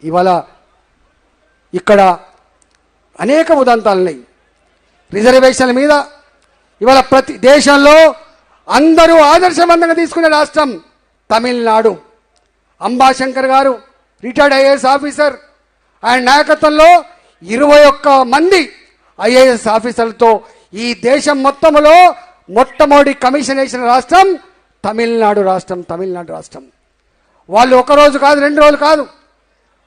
ఇవాళ ఇక్కడ అనేక ఉదంతాలు ఉన్నాయి రిజర్వేషన్ల మీద. ఇవాళ ప్రతి దేశంలో అందరూ ఆదర్శవంతంగా తీసుకునే రాష్ట్రం తమిళనాడు. అంబాశంకర్ గారు రిటైర్డ్ ఐఏఎస్ ఆఫీసర్, ఆయన నాయకత్వంలో 21 మంది ఐఏఎస్ ఆఫీసర్లతో ఈ దేశం మొత్తంలో మొట్టమొదటి కమిషన్ వేసిన రాష్ట్రం తమిళనాడు రాష్ట్రం. వాళ్ళు ఒక రోజు కాదు, 2 రోజులు కాదు,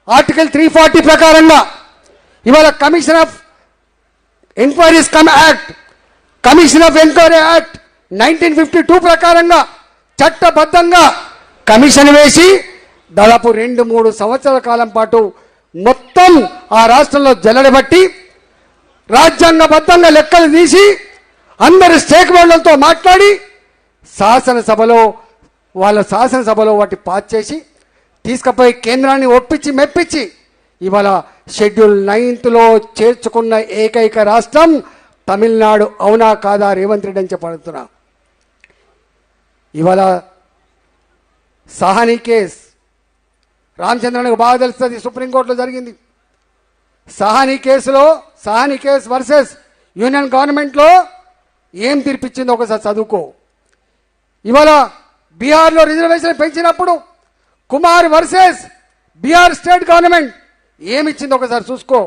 ఆర్టికల్ 340 ప్రకారంగా ఇవాళ commission of enquiries act, commission of enquiry act 1952 ప్రకారంగా చట్టబద్ధంగా కమిషన్ వేసి దాదాపు 2-3 సంవత్సరాల కాలం పాటు మొత్తం ఆ రాష్ట్రంలో జల్లెడబట్టి రాజ్యాంగబద్ధంగా లెక్కలు తీసి అందరి స్టేక్ హోల్డర్లతో మాట్లాడి శాసనసభలో వాటి పాస్ చేసి తీసుకుపోయి కేంద్రాన్ని ఒప్పించి మెప్పించి ఇవాళ షెడ్యూల్ 9లో చేర్చుకున్న ఏకైక రాష్ట్రం తమిళనాడు. అవునా కాదా రేవంత్ రెడ్డి అని చెప్పడుతున్నా. ఇవాళ సహానీ రామచంద్రన్కు బాగా తెలుస్తుంది, సుప్రీంకోర్టులో జరిగింది. సహానీ కేసు వర్సెస్ యూనియన్ గవర్నమెంట్లో ఏం తీర్పిచ్చిందో ఒకసారి చదువుకో. ఇవాళ బీహార్లో రిజర్వేషన్ పెంచినప్పుడు Kumar versus Bihar state government ఏమిచ్చిందో ఒకసారి చూసుకో.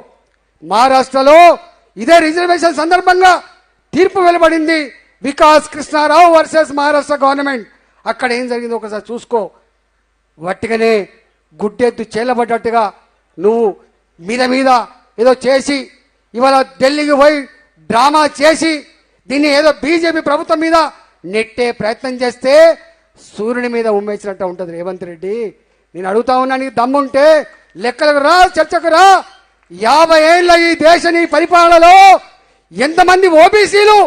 మహారాష్ట్రలో ఇదే రిజర్వేషన్ సందర్భంగా తీర్పు వెలువడింది, వికాస్ కృష్ణారావు వర్సెస్ మహారాష్ట్ర గవర్నమెంట్. అక్కడ ఏం జరిగిందో ఒకసారి చూసుకో. వట్టిగానే గుడ్డెద్దు చేలబడ్డట్టుగా నువ్వు మీద ఏదో చేసి ఇవాళ ఢిల్లీకి పోయి డ్రామా చేసి దీన్ని ఏదో బీజేపీ ప్రభుత్వం మీద నెట్టే ప్రయత్నం చేస్తే సూర్యుని మీద ఉమ్మేసినట్టు ఉంటుంది రేవంత్ రెడ్డి. నేను అడుగుతా ఉన్నా, నీకు దమ్ముంటే లెక్కలకు రా, చర్చకు రా. 50 ఏళ్ళ ఈ దేశ నీ పరిపాలనలో ఎంతమంది ఓబీసీలు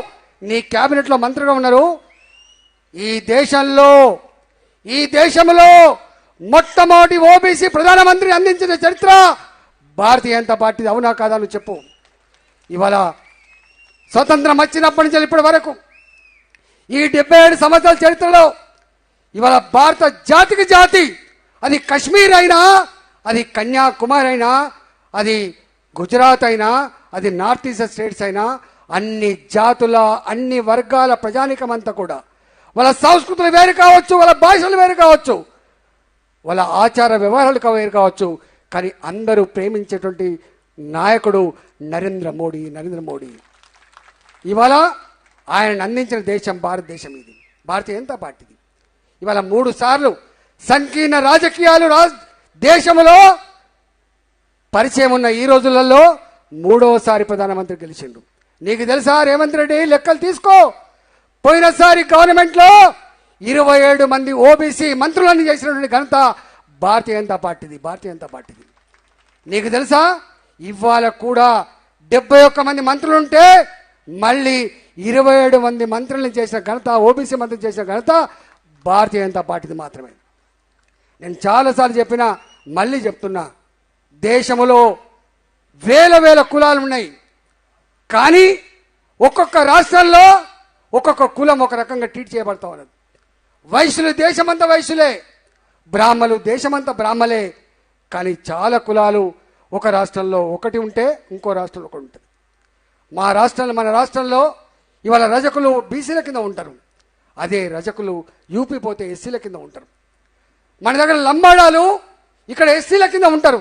నీ క్యాబినెట్లో మంత్రిగా ఉన్నారు? ఈ దేశంలో మొట్టమొదటి ఓబీసీ ప్రధానమంత్రి అందించిన చరిత్ర భారతీయ జనతా పార్టీ. అవునా కాదా నువ్వు చెప్పు. ఇవాళ స్వతంత్రం వచ్చినప్పటి నుంచి ఇప్పటి వరకు ఈ 77 సంవత్సరాల చరిత్రలో ఇవాళ భారత జాతికి జాతి, అది కశ్మీర్ అయినా, అది కన్యాకుమారి అయినా, అది గుజరాత్ అయినా, అది నార్త్ ఈస్ట్ స్టేట్స్ అయినా, అన్ని జాతుల అన్ని వర్గాల ప్రజానికమంతా కూడా వాళ్ళ సంస్కృతులు వేరు కావచ్చు, వాళ్ళ భాషలు వేరు కావచ్చు, వాళ్ళ ఆచార వ్యవహారాలు వేరు కావచ్చు, కానీ అందరూ ప్రేమించేటువంటి నాయకుడు నరేంద్ర మోడీ. ఇవాళ ఆయన అందించిన దేశం భారతదేశం. ఇది భారతీయ జనతా పార్టీది. ఇవాళ 3 సార్లు సంకీర్ణ రాజకీయాలు దేశంలో పరిచయం ఉన్న ఈ రోజులలో 3వసారి ప్రధానమంత్రి గెలిచిండు. నీకు తెలుసా రేవంత్ రెడ్డి? లెక్కలు తీసుకో. పోయినసారి గవర్నమెంట్లో 27 మంది ఓబీసీ మంత్రులను చేసినటువంటి ఘనత భారతీయ జనతా పార్టీది. నీకు తెలుసా ఇవాళ కూడా 71 మంది మంత్రులుంటే మళ్ళీ 27 మంది మంత్రులను చేసిన ఘనత, ఓబీసీ మంత్రులు చేసిన ఘనత భారతీయ జనతా పార్టీది మాత్రమే. నేను చాలాసార్లు చెప్పినా, మళ్ళీ చెప్తున్నా, దేశంలో వేల కులాలు ఉన్నాయి, కానీ ఒక్కొక్క రాష్ట్రంలో ఒక్కొక్క కులం ఒక రకంగా ట్రీట్ చేయబడతా ఉన్నది. వైశ్యులు దేశమంతా వైశ్యులే, బ్రాహ్మలు దేశమంతా బ్రాహ్మలే, కానీ చాలా కులాలు ఒక రాష్ట్రంలో ఒకటి ఉంటే ఇంకో రాష్ట్రంలో ఒకటి ఉంటుంది. మన రాష్ట్రంలో ఇవాళ రజకులు బీసీల కింద ఉంటారు, అదే రజకులు యూపీ పోతే ఎస్సీల కింద ఉంటారు. మన దగ్గర లంబాడాలు ఇక్కడ ఎస్సీల కింద ఉంటారు,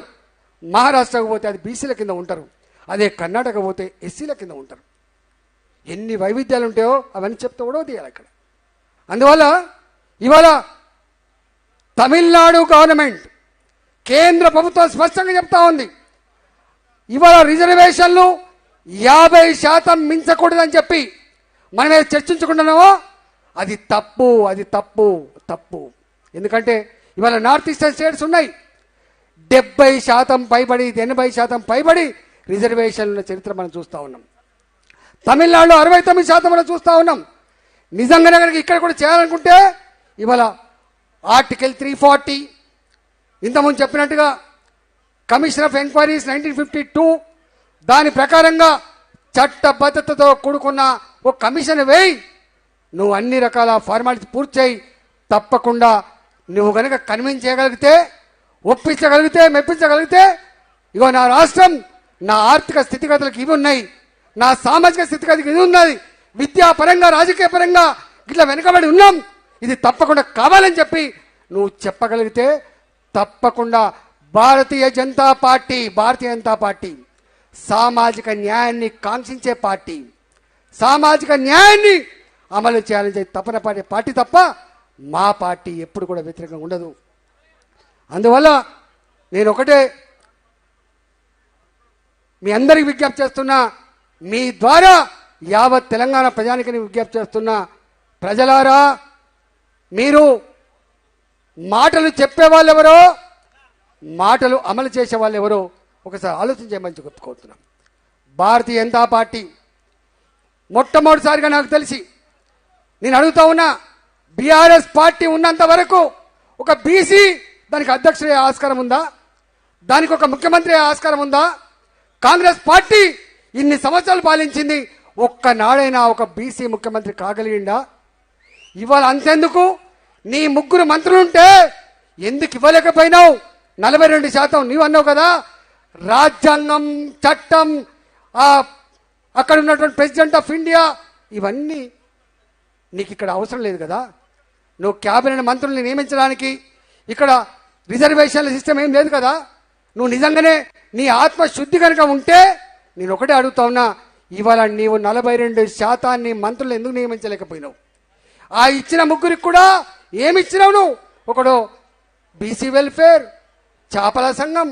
మహారాష్ట్రకు పోతే అది బీసీల కింద ఉంటారు, అదే కర్ణాటక పోతే ఎస్సీల కింద ఉంటారు. ఎన్ని వైవిధ్యాలు ఉంటాయో అవన్నీ చెప్తే కూడా తీయాలి అక్కడ. అందువల్ల ఇవాళ తమిళనాడు గవర్నమెంట్, కేంద్ర ప్రభుత్వం స్పష్టంగా చెప్తా ఉంది, ఇవాళ రిజర్వేషన్లు 50% మించకూడదని చెప్పి మనం ఏది చర్చించుకుంటున్నామో అది తప్పు. ఎందుకంటే ఇవాళ నార్త్ ఈస్టర్న్ స్టేట్స్ ఉన్నాయి, 70% పైబడి 80% పైబడి రిజర్వేషన్ల చరిత్ర మనం చూస్తూ ఉన్నాం. తమిళనాడులో 69% మనం చూస్తూ ఉన్నాం. నిజంగానే కనుక ఇక్కడ కూడా చేయాలనుకుంటే ఇవాళ ఆర్టికల్ 340 ఇంతకుముందు చెప్పినట్టుగా కమిషన్ ఆఫ్ ఎంక్వైరీస్ 1952 దాని ప్రకారంగా చట్టబద్ధతతో కూడుకున్న ఒక కమిషన్ వేయి, నువ్వు అన్ని రకాల ఫార్మాలిటీస్ పూర్తి చేయి. తప్పకుండా నువ్వు కనుక కన్విన్స్ చేయగలిగితే ఒప్పించగలిగితే మెప్పించగలిగితే ఇగో నా రాష్ట్రం నా ఆర్థిక స్థితిగతులకు ఇవి ఉన్నాయి, నా సామాజిక స్థితిగతికి ఇది ఉన్నది, విద్యాపరంగా రాజకీయ పరంగా ఇట్లా వెనుకబడి ఉన్నాం, ఇది తప్పకుండా కావాలని చెప్పి నువ్వు చెప్పగలిగితే తప్పకుండా భారతీయ జనతా పార్టీ సామాజిక న్యాయాన్ని కాంక్షించే పార్టీ, సామాజిక న్యాయాన్ని అమలు చేయాలని చెప్పి తపన పడే పార్టీ తప్ప మా పార్టీ ఎప్పుడు కూడా వ్యతిరేకంగా ఉండదు. అందువల్ల నేను ఒకటే మీ అందరికి విజ్ఞప్తి చేస్తున్నా, మీ ద్వారా యావత్ తెలంగాణ ప్రజానికి విజ్ఞప్తి చేస్తున్నా, ప్రజలారా మీరు మాటలు చెప్పే వాళ్ళు ఎవరో మాటలు అమలు చేసే వాళ్ళు ఎవరో ఒకసారి ఆలోచించేయమని చెప్పుకోతున్నాం. భారతీయ జనతా పార్టీ మొట్టమొదటిసారిగా నాకు తెలిసి నేను అడుగుతా ఉన్నా, బీఆర్ఎస్ పార్టీ ఉన్నంత వరకు ఒక బీసీ దానికి అధ్యక్షుడే ఆస్కారం ఉందా? దానికి ఒక ముఖ్యమంత్రి ఆస్కారం ఉందా? కాంగ్రెస్ పార్టీ ఇన్ని సంవత్సరాలు పాలించింది, ఒక్కనాడైనా ఒక బీసీ ముఖ్యమంత్రి కాగలిగిందా? ఇవాళ అంతెందుకు, నీ ముగ్గురు మంత్రులుంటే ఎందుకు ఇవ్వలేకపోయినావు? 42% నీవు అన్నావు కదా. రాజ్యాంగం, చట్టం, అక్కడ ఉన్నటువంటి ప్రెసిడెంట్ ఆఫ్ ఇండియా, ఇవన్నీ నీకు ఇక్కడ అవసరం లేదు కదా. నువ్వు క్యాబినెట్ మంత్రుల్ని నియమించడానికి ఇక్కడ రిజర్వేషన్ల సిస్టమ్ ఏం లేదు కదా. నువ్వు నిజంగానే నీ ఆత్మశుద్ధి కనుక ఉంటే నేను ఒకటే అడుగుతా ఉన్నా, ఇవాళ నీవు 42% మంత్రులు ఎందుకు నియమించలేకపోయినావు? ఆ ఇచ్చిన ముగ్గురికి కూడా ఏమి ఇచ్చినావు నువ్వు? ఒకడు బీసీ వెల్ఫేర్, చేపల సంఘం,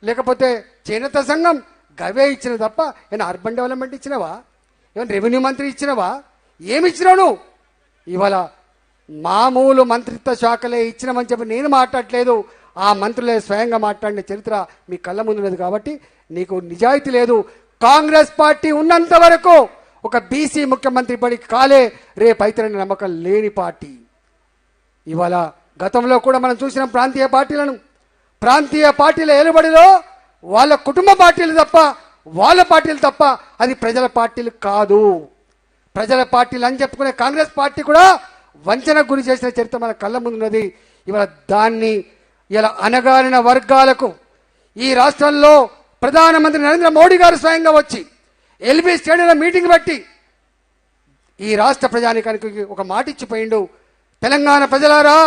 లేకపోతే చేనేత సంఘం, గవే ఇచ్చిన తప్ప ఏమైనా అర్బన్ డెవలప్మెంట్ ఇచ్చినవా? ఏమైనా రెవెన్యూ మంత్రి ఇచ్చినవా? ఏమి ఇచ్చినావు నువ్వు? ఇవాళ మామూలు మంత్రిత్వ శాఖలే ఇచ్చినామని చెప్పి నేను మాట్లాడలేదు, ఆ మంత్రులే స్వయంగా మాట్లాడిన చరిత్ర మీ కళ్ళ ముందున్నది. కాబట్టి నీకు నిజాయితీ లేదు. కాంగ్రెస్ పార్టీ ఉన్నంత వరకు ఒక బీసీ ముఖ్యమంత్రి పడి కాలే రేపైతేనే నమ్మకం లేని పార్టీ. ఇవాళ గతంలో కూడా మనం చూసిన ప్రాంతీయ పార్టీల ఏలుబడిలో వాళ్ళ కుటుంబ పార్టీలు తప్ప, వాళ్ళ పార్టీలు తప్ప, అది ప్రజల పార్టీలు కాదు. ప్రజల పార్టీలు అని చెప్పుకునే కాంగ్రెస్ పార్టీ కూడా వంచనకు గురి చేసిన చరిత్ర మన కళ్ళ ముందున్నది. ఇవాళ దాన్ని ఇలా అణగారిన వర్గాలకు ఈ రాష్ట్రంలో ప్రధానమంత్రి నరేంద్ర మోడీ గారు స్వయంగా వచ్చి ఎల్బీ స్టేడియంలో మీటింగ్ పెట్టి ఈ రాష్ట్ర ప్రజానికానికి ఒక మాట ఇచ్చిపోయిండు. తెలంగాణ ప్రజలారా,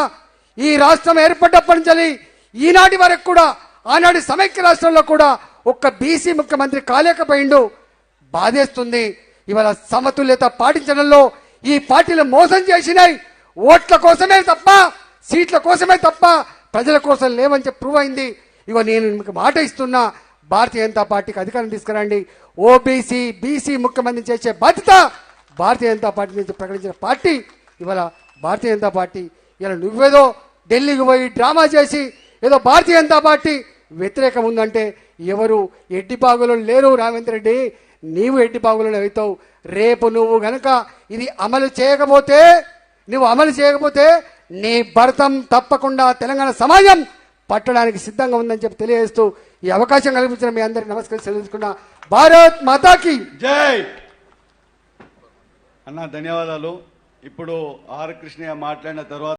ఈ రాష్ట్రం ఏర్పడ్డప్పటి నుంచి ఈనాటి వరకు కూడా, ఆనాటి సమైక్య రాష్ట్రంలో కూడా ఒక్క బీసీ ముఖ్యమంత్రి కాలేకపోయిండు. బాధేస్తుంది. ఇవాళ సమతుల్యత పాటించడంలో ఈ పార్టీలు మోసం చేసినాయి. ఓట్ల కోసమే తప్ప, సీట్ల కోసమే తప్ప ప్రజల కోసం లేవని చెప్పి ప్రూవ్ అయింది. ఇగో నేను మీకు మాట ఇస్తున్నా, భారతీయ జనతా పార్టీకి అధికారం తీసుకురండి. ఓబీసీ బీసీ ముఖ్యమంత్రి చేసే బాధ్యత భారతీయ జనతా పార్టీ నుంచి ప్రకటించిన పార్టీ ఇవాళ భారతీయ జనతా పార్టీ. ఇలా నువ్వేదో ఢిల్లీకి పోయి డ్రామా చేసి ఏదో భారతీయ జనతా పార్టీ వ్యతిరేకం ఉందంటే ఎవరు ఎడ్డిపాగులు లేరు. రామేంద్ర రెడ్డి, నీవు ఎడ్డిపాగులు అవుతావు. రేపు నువ్వు గనక ఇది అమలు చేయకపోతే నీ భరతం తప్పకుండా తెలంగాణ సమాజం పట్టడానికి సిద్ధంగా ఉందని చెప్పి తెలియజేస్తూ ఈ అవకాశం కల్పించిన మీ అందరికీ నమస్కారం తెలుసుకున్నా. భారత్ మాతాకి జై అన్న. ధన్యవాదాలు. ఇప్పుడు ఆర్ కృష్ణయ్య మాట్లాడిన తర్వాత